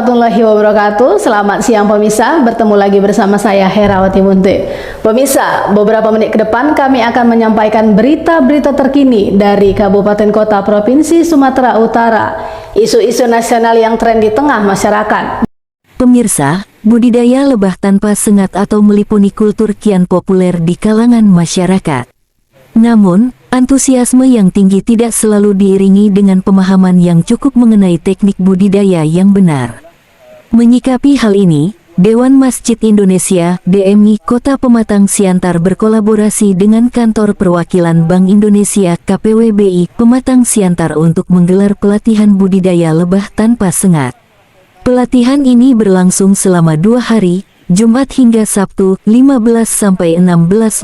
warahmatullahi wabarakatuh. Selamat siang pemirsa, bertemu lagi bersama saya Herawati Munte. Pemirsa, beberapa menit ke depan kami akan menyampaikan berita-berita terkini dari Kabupaten Kota Provinsi Sumatera Utara, isu-isu nasional yang tren di tengah masyarakat. Pemirsa, budidaya lebah tanpa sengat atau melipuni kultur kian populer di kalangan masyarakat. Namun, antusiasme yang tinggi tidak selalu diiringi dengan pemahaman yang cukup mengenai teknik budidaya yang benar. Menyikapi hal ini, Dewan Masjid Indonesia (DMI) Kota Pematang Siantar berkolaborasi dengan Kantor Perwakilan Bank Indonesia (KPWBI) Pematang Siantar untuk menggelar pelatihan budidaya lebah tanpa sengat. Pelatihan ini berlangsung selama 2 hari, Jumat hingga Sabtu, 15-16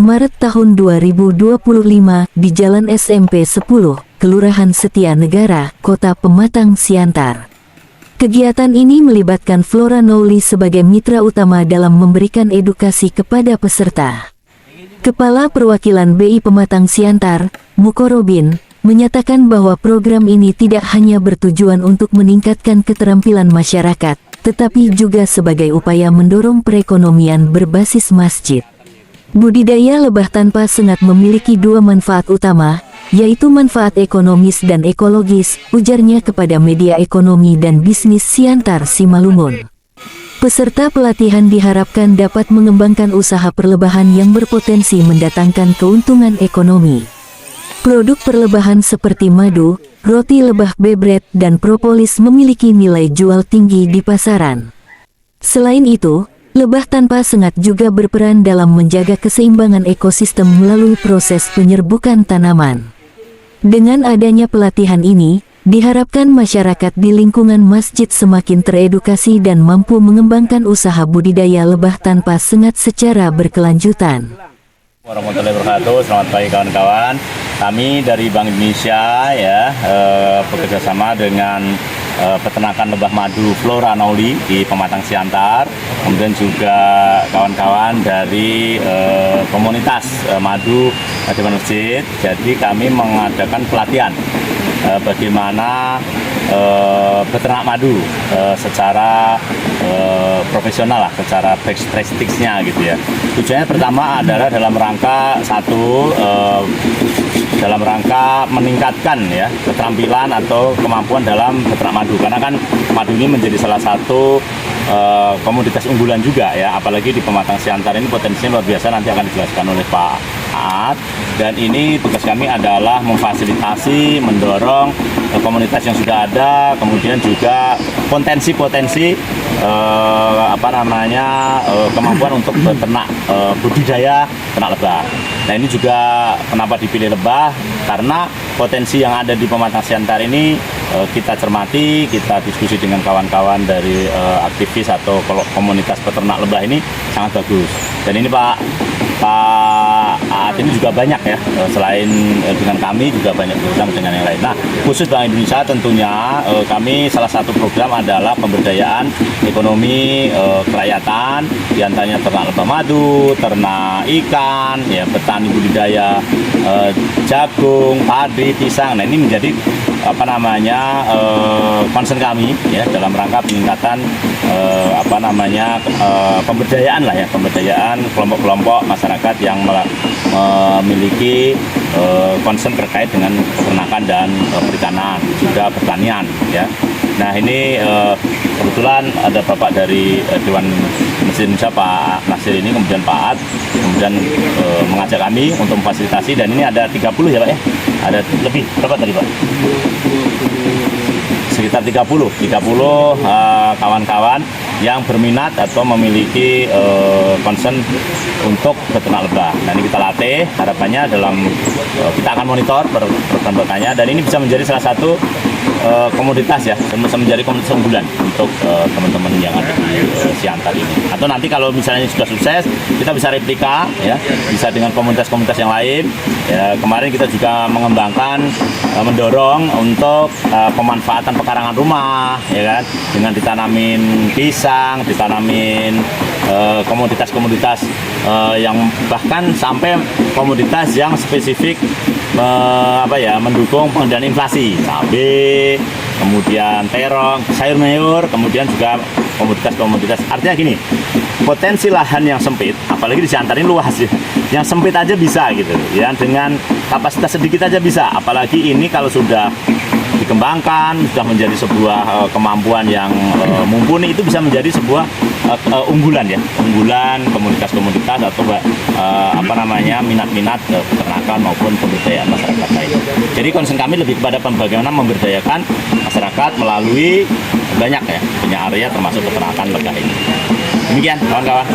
Maret tahun 2025 di Jalan SMP 10, Kelurahan Setia Negara, Kota Pematang Siantar. Kegiatan ini melibatkan Flora Nouli sebagai mitra utama dalam memberikan edukasi kepada peserta. Kepala Perwakilan BI Pematang Siantar, Mukorobin, menyatakan bahwa program ini tidak hanya bertujuan untuk meningkatkan keterampilan masyarakat, tetapi juga sebagai upaya mendorong perekonomian berbasis masjid. Budidaya lebah tanpa sengat memiliki 2 manfaat utama, yaitu manfaat ekonomis dan ekologis, ujarnya kepada media ekonomi dan bisnis Siantar Simalungun. Peserta pelatihan diharapkan dapat mengembangkan usaha perlebahan yang berpotensi mendatangkan keuntungan ekonomi. Produk perlebahan seperti madu, roti lebah bebret, dan propolis memiliki nilai jual tinggi di pasaran. Selain itu, lebah tanpa sengat juga berperan dalam menjaga keseimbangan ekosistem melalui proses penyerbukan tanaman. Dengan adanya pelatihan ini, diharapkan masyarakat di lingkungan masjid semakin teredukasi dan mampu mengembangkan usaha budidaya lebah tanpa sengat secara berkelanjutan. Warahmatullahi wabarakatuh. Selamat pagi kawan-kawan. Kami dari Bank Indonesia bekerjasama dengan peternakan lebah madu Flora Nouli di Pematang Siantar, kemudian juga kawan-kawan dari komunitas madu Dewan Masjid. Jadi kami mengadakan pelatihan bagaimana beternak madu secara profesional lah, secara best practice-nya gitu ya. Tujuannya pertama adalah dalam rangka dalam rangka meningkatkan ya keterampilan atau kemampuan dalam beternak madu, karena kan madu ini menjadi salah satu komoditas unggulan juga ya, apalagi di Pematang Siantar ini potensinya luar biasa, nanti akan dijelaskan oleh Pak Aat. Dan ini tugas kami adalah memfasilitasi, mendorong komunitas yang sudah ada, kemudian juga potensi-potensi kemampuan untuk beternak budidaya ternak lebah. Nah ini juga kenapa dipilih lebah, karena potensi yang ada di Pematang Siantar ini kita cermati, kita diskusi dengan kawan-kawan dari aktivis atau komunitas peternak lebah ini sangat bagus. Dan ini Pak Aat ini juga banyak ya, selain dengan kami juga banyak program dengan yang lain. Nah, khusus Bank Indonesia tentunya kami salah satu program adalah pemberdayaan ekonomi kerakyatan, diantaranya ternak lebah madu, ternak ikan, ya petani budidaya jagung, padi, pisang. Nah ini menjadi concern kami ya dalam rangka peningkatan pemberdayaan lah ya, pemberdayaan kelompok-kelompok masyarakat yang memiliki concern terkait dengan peternakan dan perikanan, juga pertanian ya. Nah ini kebetulan ada Bapak dari Dewan Masjid Indonesia Pak Nasir ini, kemudian Pak Aat, kemudian mengajak kami untuk memfasilitasi, dan ini ada 30 ya Pak ya, ada lebih berapa tadi Pak? Sekitar 30 kawan-kawan yang berminat atau memiliki concern untuk beternak lebah. Nah ini kita latih, harapannya dalam kita akan monitor perkembangannya, dan ini bisa menjadi salah satu komoditas ya, bisa menjadi komoditas unggulan untuk teman-teman yang ada di Siantar ini. Atau nanti kalau misalnya sudah sukses, kita bisa replika ya, bisa dengan komunitas-komunitas yang lain. Ya, kemarin kita juga mengembangkan, mendorong untuk pemanfaatan pekarangan rumah, ya kan, dengan ditanamin pisang, ditanamin komoditas-komoditas yang bahkan sampai komoditas yang spesifik mendukung pengendalian inflasi, cabai, kemudian terong, sayur mayur, kemudian juga komoditas-komoditas. Artinya gini, potensi lahan yang sempit, apalagi di Siantar ini luas ya, yang sempit aja bisa gitu ya, dengan kapasitas sedikit aja bisa. Apalagi ini kalau sudah dikembangkan, sudah menjadi sebuah kemampuan yang mumpuni, itu bisa menjadi sebuah unggulan ya, unggulan komoditas-komoditas atau minat-minat peternakan maupun pemberdayaan masyarakat lain. Jadi concern kami lebih kepada bagaimana memberdayakan masyarakat melalui banyak area termasuk peternakan lebah ini. Demikian kawan-kawan.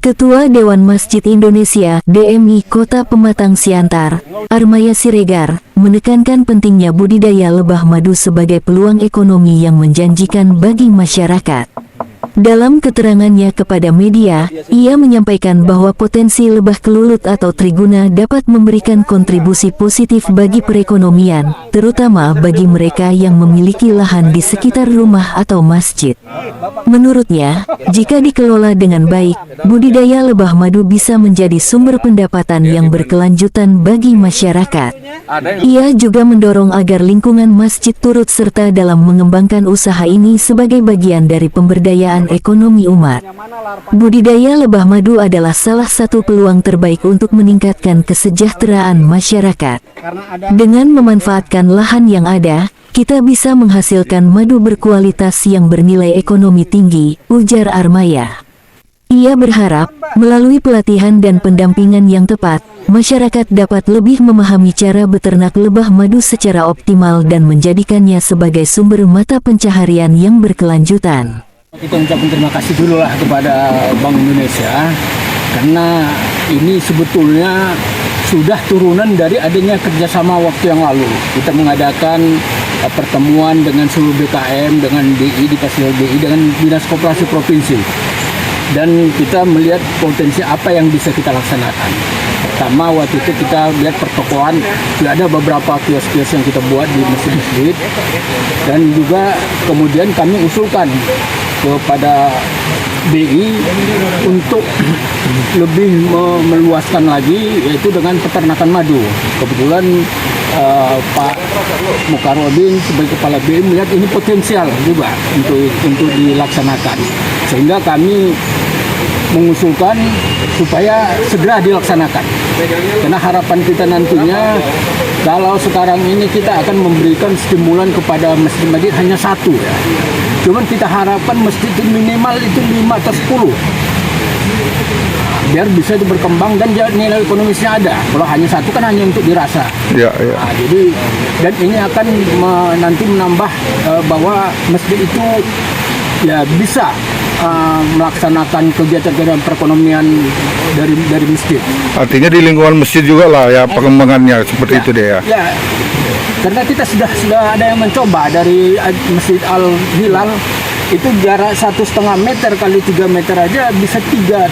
Ketua Dewan Masjid Indonesia (DMI) Kota Pematang Siantar, Armaya Siregar, menekankan pentingnya budidaya lebah madu sebagai peluang ekonomi yang menjanjikan bagi masyarakat. Dalam keterangannya kepada media, ia menyampaikan bahwa potensi lebah kelulut atau triguna dapat memberikan kontribusi positif bagi perekonomian, terutama bagi mereka yang memiliki lahan di sekitar rumah atau masjid. Menurutnya, jika dikelola dengan baik, budidaya lebah madu bisa menjadi sumber pendapatan yang berkelanjutan bagi masyarakat. Ia juga mendorong agar lingkungan masjid turut serta dalam mengembangkan usaha ini sebagai bagian dari pemberdayaan ekonomi umat. Budidaya lebah madu adalah salah satu peluang terbaik untuk meningkatkan kesejahteraan masyarakat. Dengan memanfaatkan lahan yang ada, kita bisa menghasilkan madu berkualitas yang bernilai ekonomi tinggi, ujar Armaya. Ia berharap, melalui pelatihan dan pendampingan yang tepat, masyarakat dapat lebih memahami cara beternak lebah madu secara optimal dan menjadikannya sebagai sumber mata pencaharian yang berkelanjutan. Kita ucapkan terima kasih dulu lah kepada Bank Indonesia, karena ini sebetulnya sudah turunan dari adanya kerjasama waktu yang lalu. Kita mengadakan pertemuan dengan seluruh BKM, dengan BI, di fasilitas BI, dengan Dinas Koperasi Provinsi. Dan kita melihat potensi apa yang bisa kita laksanakan. Pertama, waktu itu kita lihat pertokoan, sudah ada beberapa kios-kios yang kita buat di masjid-masjid. Dan juga kemudian kami usulkan kepada BI untuk lebih meluaskan lagi, yaitu dengan peternakan madu. Kebetulan Pak Mukarrodin sebagai kepala BI melihat ini potensial juga untuk dilaksanakan, sehingga kami mengusulkan supaya segera dilaksanakan. Karena harapan kita nantinya, kalau sekarang ini kita akan memberikan stimulan kepada masjid-masjid hanya satu ya. Cuman kita harapkan masjid itu minimal itu 5 atau 10. Biar bisa berkembang dan nilai ekonomisnya ada. Kalau hanya satu kan hanya untuk dirasa. Ya, ya. Nah, jadi dan ini akan nanti menambah bahwa masjid itu ya bisa melaksanakan kegiatan-kegiatan perekonomian dari masjid. Artinya di lingkungan masjid juga lah ya pengembangannya seperti itu deh ya. Ya, karena kita sudah ada yang mencoba dari Masjid Al Hilal itu jarak 1,5 meter kali 3 meter aja bisa tiga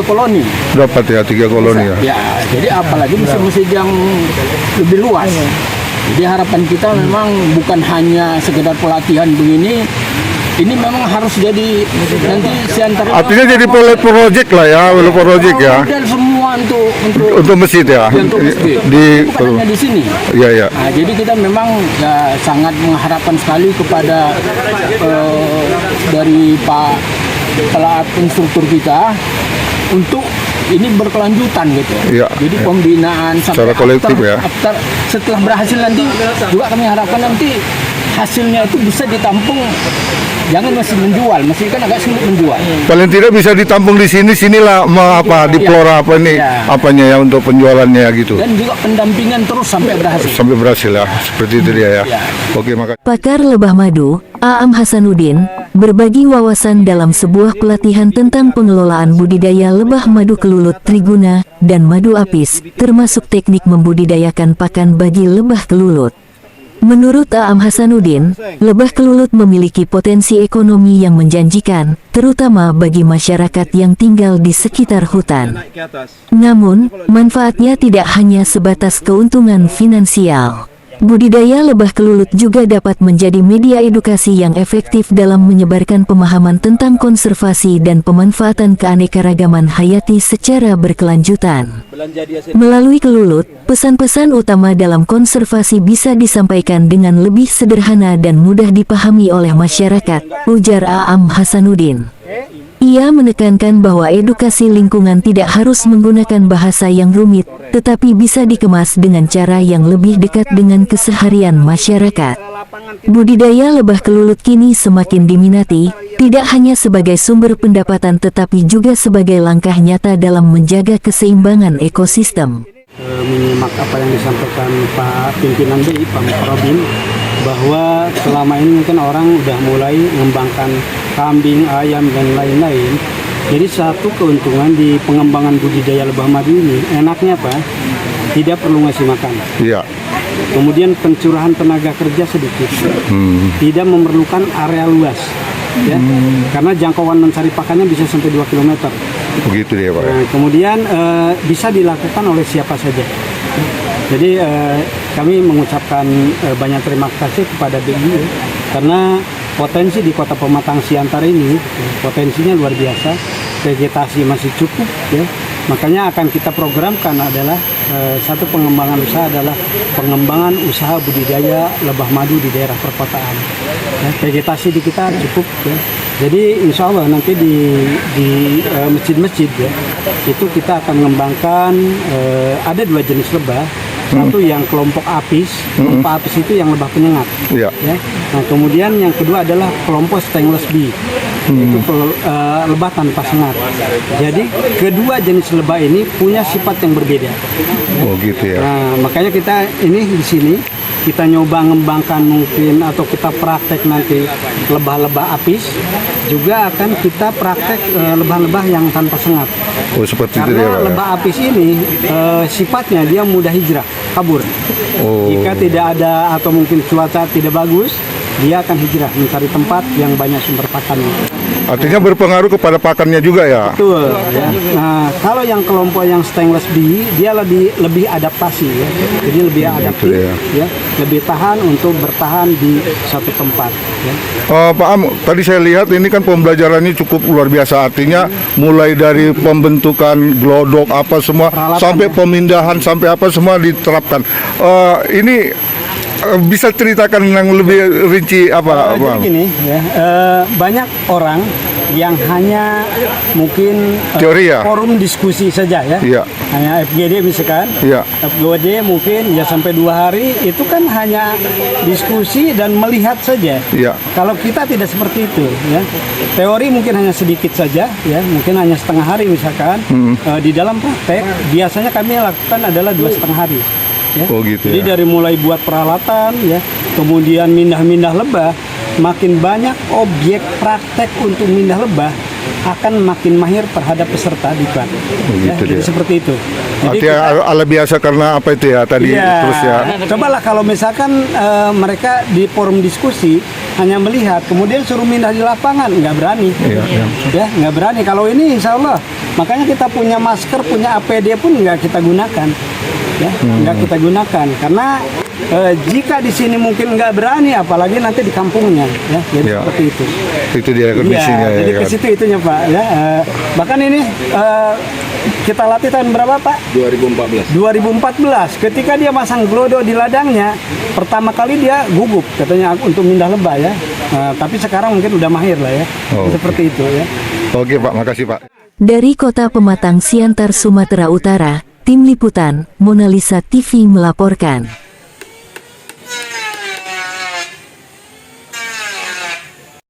koloni. Dapat ya 3 koloni ya. Ya, jadi apalagi masjid-masjid yang lebih luas. Jadi harapan kita memang bukan hanya sekedar pelatihan begini. Ini memang harus jadi nanti Siantar. Artinya jadi project lah ya, project ya. Dan semua untuk masjid ya. Untuk masjid. Bukan hanya di sini. Iya ya. Nah, jadi kita memang ya, sangat mengharapkan sekali kepada dari Pak pelaat instruktur kita untuk ini berkelanjutan gitu. Ya, jadi ya. Pembinaan secara kolektif ya. Setelah berhasil nanti juga kami harapkan nanti hasilnya itu bisa ditampung. Jangan masih menjual, masih kan agak sulit menjual. Paling tidak bisa ditampung di sinilah di Flora apanya ya untuk penjualannya gitu. Dan juga pendampingan terus sampai berhasil. Sampai berhasil ya, seperti itu dia ya. Oke, makasih. Pakar lebah madu, Aam Hasanuddin, berbagi wawasan dalam sebuah pelatihan tentang pengelolaan budidaya lebah madu kelulut triguna dan madu apis, termasuk teknik membudidayakan pakan bagi lebah kelulut. Menurut Aam Hasanuddin, lebah kelulut memiliki potensi ekonomi yang menjanjikan, terutama bagi masyarakat yang tinggal di sekitar hutan. Namun, manfaatnya tidak hanya sebatas keuntungan finansial. Budidaya lebah kelulut juga dapat menjadi media edukasi yang efektif dalam menyebarkan pemahaman tentang konservasi dan pemanfaatan keanekaragaman hayati secara berkelanjutan. Melalui kelulut, pesan-pesan utama dalam konservasi bisa disampaikan dengan lebih sederhana dan mudah dipahami oleh masyarakat, ujar Aam Hasanuddin. Ia menekankan bahwa edukasi lingkungan tidak harus menggunakan bahasa yang rumit, tetapi bisa dikemas dengan cara yang lebih dekat dengan keseharian masyarakat. Budidaya lebah kelulut kini semakin diminati, tidak hanya sebagai sumber pendapatan tetapi juga sebagai langkah nyata dalam menjaga keseimbangan ekosistem. Menyimak apa yang disampaikan Pak Pimpinan BI, Pak Mukarrabin, bahwa selama ini mungkin orang udah mulai mengembangkan kambing, ayam, dan lain-lain. Jadi satu keuntungan di pengembangan budidaya lebah madu ini, enaknya apa? Tidak perlu ngasih makan. Iya. Kemudian pencurahan tenaga kerja sedikit. Tidak memerlukan area luas. Ya, karena jangkauan mencari pakannya bisa sampai 2 km. Begitu dia Pak. Nah, kemudian bisa dilakukan oleh siapa saja. Jadi kami mengucapkan banyak terima kasih kepada BI karena potensi di Kota Pematang Siantar ini potensinya luar biasa, vegetasi masih cukup ya. Makanya akan kita programkan adalah satu pengembangan usaha adalah pengembangan usaha budidaya lebah madu di daerah perkotaan. Ya, vegetasi di kita cukup ya. Jadi insya Allah nanti di masjid-masjid ya itu kita akan mengembangkan ada 2 jenis lebah. Satu yang kelompok apis, kelompok apis itu yang lebah penyengat. Iya. Ya. Nah kemudian yang kedua adalah kelompok stainless bee, itu lebah tanpa sengat. Jadi kedua jenis lebah ini punya sifat yang berbeda. Oh gitu ya. Nah makanya kita ini di sini kita nyoba ngembangkan mungkin atau kita praktek nanti lebah-lebah apis, juga akan kita praktek lebah-lebah yang tanpa sengat. Oh seperti itu Karena dia Pak. lebah apis ini sifatnya dia mudah hijrah, kabur. Oh. Jika tidak ada atau mungkin cuaca tidak bagus, dia akan hijrah mencari tempat yang banyak sumber pakannya. Artinya berpengaruh kepada pakannya juga ya. Betul. Ya. Nah, kalau yang kelompok yang stainless bee, dia lebih adaptasi ya. Jadi lebih adaptif, ya. Lebih tahan untuk bertahan di satu tempat. Ya. Pak Am, tadi saya lihat ini kan pembelajarannya cukup luar biasa. Artinya mulai dari pembentukan glodok apa semua Peralatan, sampai ya. pemindahan sampai apa semua diterapkan. Ini bisa ceritakan yang lebih rinci apa? Jadi gini ya, banyak orang yang hanya mungkin Teori ya? forum diskusi saja ya. Iya. Hanya FGD misalkan. Iya. FGD mungkin ya sampai 2 hari itu kan hanya diskusi dan melihat saja. Iya. Kalau kita tidak seperti itu ya. Teori mungkin hanya sedikit saja ya, mungkin hanya setengah hari misalkan. Di dalam praktek biasanya kami lakukan adalah 2,5 hari. Ya. Oh gitu Jadi ya. dari mulai buat peralatan ya, kemudian mindah-mindah lebah, makin banyak objek praktek untuk mindah lebah akan makin mahir terhadap peserta diklat. Ya, gitu jadi dia. seperti itu. Jadi Artinya ala biasa karena apa itu ya tadi iya, terus ya. cobalah kalau misalkan mereka di forum diskusi hanya melihat, kemudian suruh mindah di lapangan, nggak berani. Iya, iya. Ya, nggak berani. Kalau ini insya Allah, makanya kita punya masker, punya APD pun nggak kita gunakan. Ya, nggak kita gunakan karena jika di sini mungkin nggak berani, apalagi nanti di kampungnya, ya, jadi Iya. seperti itu. Itu dia kondisinya Iya, jadi ya. ke situ itunya Pak. Ya, bahkan ini kita latih tahun berapa Pak? 2014. Ketika dia masang glodo di ladangnya, pertama kali dia gugup katanya untuk mindah lebah ya. Tapi sekarang mungkin udah mahir lah ya. Oh, Seperti itu ya. Oke Pak, makasih Pak. Dari Kota Pematang Siantar, Sumatera Utara, Tim Liputan, Mona Lisa TV melaporkan.